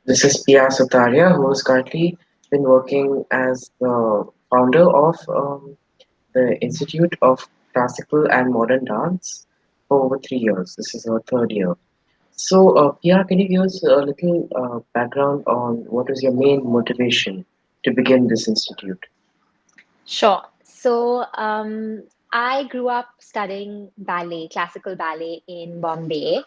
This is Pia Sutaria, who has currently been working as the founder of the Institute of Classical and Modern Dance for over 3 years. This is her third year. So, Pia, can you give us a little background on what is your main motivation to begin this institute? Sure. I grew up studying ballet, classical ballet in Bombay.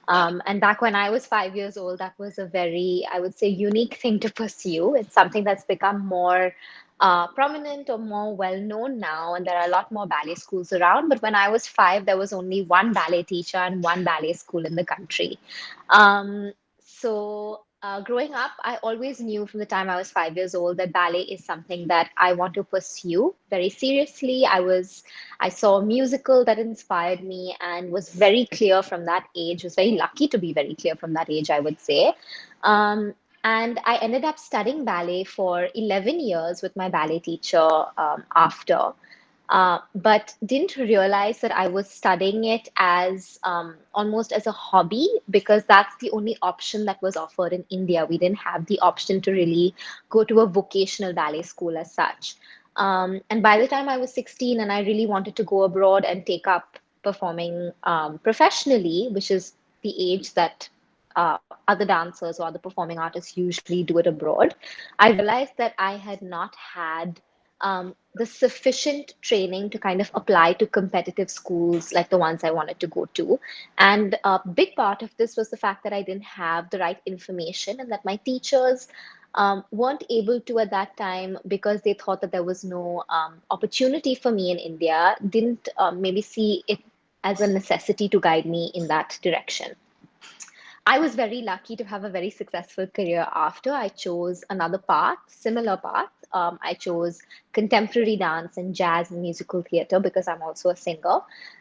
And back when I was 5 years old, that was a very, I would say, unique thing to pursue. It's something that's become more prominent or more well known now, and there are a lot more ballet schools around. But when I was five, there was only one ballet teacher and one ballet school in the country. Growing up, I always knew from the time I was 5 years old that ballet is something that I want to pursue very seriously. I saw a musical that inspired me and was very clear from that age, was very lucky to be very clear from that age, I would say. Um, and I ended up studying ballet for 11 years with my ballet teacher after but didn't realize that I was studying it as almost as a hobby because that's the only option that was offered in India. We didn't have the option to really go to a vocational ballet school as such. And by the time I was 16 and I really wanted to go abroad and take up performing professionally, which is the age that other dancers or other performing artists usually do it abroad, I realized that I had not had the sufficient training to kind of apply to competitive schools like the ones I wanted to go to. And a big part of this was the fact that I didn't have the right information and that my teachers weren't able to at that time because they thought that there was no opportunity for me in India, didn't maybe see it as a necessity to guide me in that direction. I was very lucky to have a very successful career after. I chose another path, similar path. I chose contemporary dance and jazz and musical theater because I'm also a singer.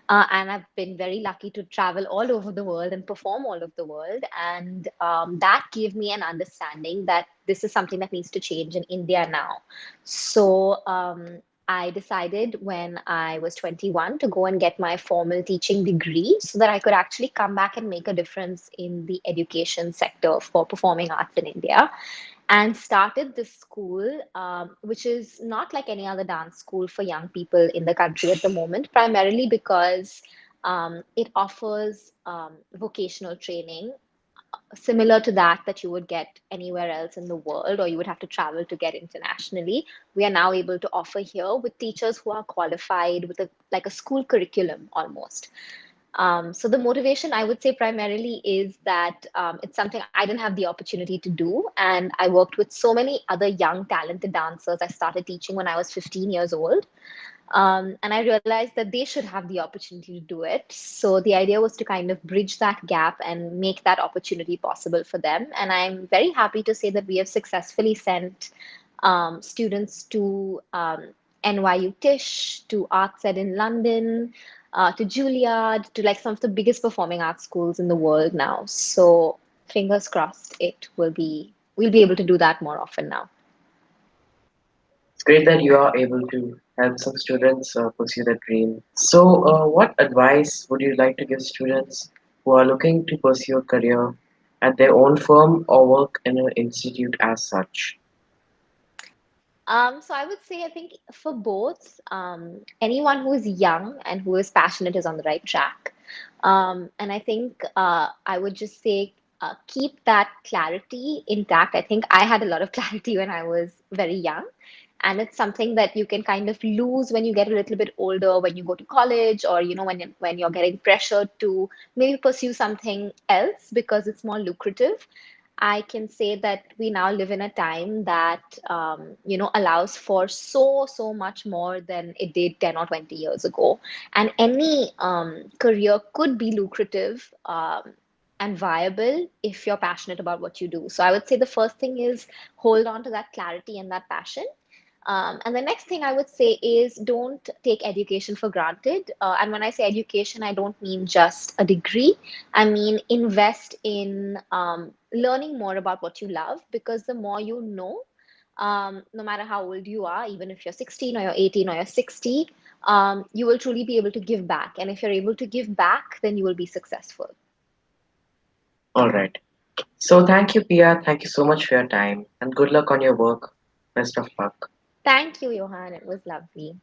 And I've been very lucky to travel all over the world and perform all over the world. And that gave me an understanding that this is something that needs to change in India now. So I decided when I was 21 to go and get my formal teaching degree so that I could actually come back and make a difference in the education sector for performing arts in India. And started this school, which is not like any other dance school for young people in the country at the moment, primarily because it offers vocational training similar to that you would get anywhere else in the world or you would have to travel to get internationally. We are now able to offer here with teachers who are qualified with like a school curriculum almost. So the motivation I would say primarily is that it's something I didn't have the opportunity to do, and I worked with so many other young talented dancers. I started teaching when I was 15 years old, and I realized that they should have the opportunity to do it. So the idea was to kind of bridge that gap and make that opportunity possible for them. And I'm very happy to say that we have successfully sent students to NYU Tisch, to ArtsEd in London, to Juilliard, to like some of the biggest performing arts schools in the world now. So fingers crossed, we'll be able to do that more often now. It's great that you are able to help some students pursue their dream. So, what advice would you like to give students who are looking to pursue a career at their own firm or work in an institute as such? So I would say I think for both, anyone who is young and who is passionate is on the right track. And I think I would just say keep that clarity intact. I think I had a lot of clarity when I was very young. And it's something that you can kind of lose when you get a little bit older, when you go to college, or when you're getting pressured to maybe pursue something else because it's more lucrative. I can say that we now live in a time that allows for so much more than it did 10 or 20 years ago, and any career could be lucrative and viable if you're passionate about what you do. So I would say the first thing is hold on to that clarity and that passion. And the next thing I would say is don't take education for granted. And when I say education, I don't mean just a degree. I mean invest in learning more about what you love, because the more you know, no matter how old you are, even if you're 16 or you're 18 or you're 60, you will truly be able to give back. And if you're able to give back, then you will be successful. All right. So thank you, Pia. Thank you so much for your time and good luck on your work. Best of luck. Thank you, Johan. It was lovely.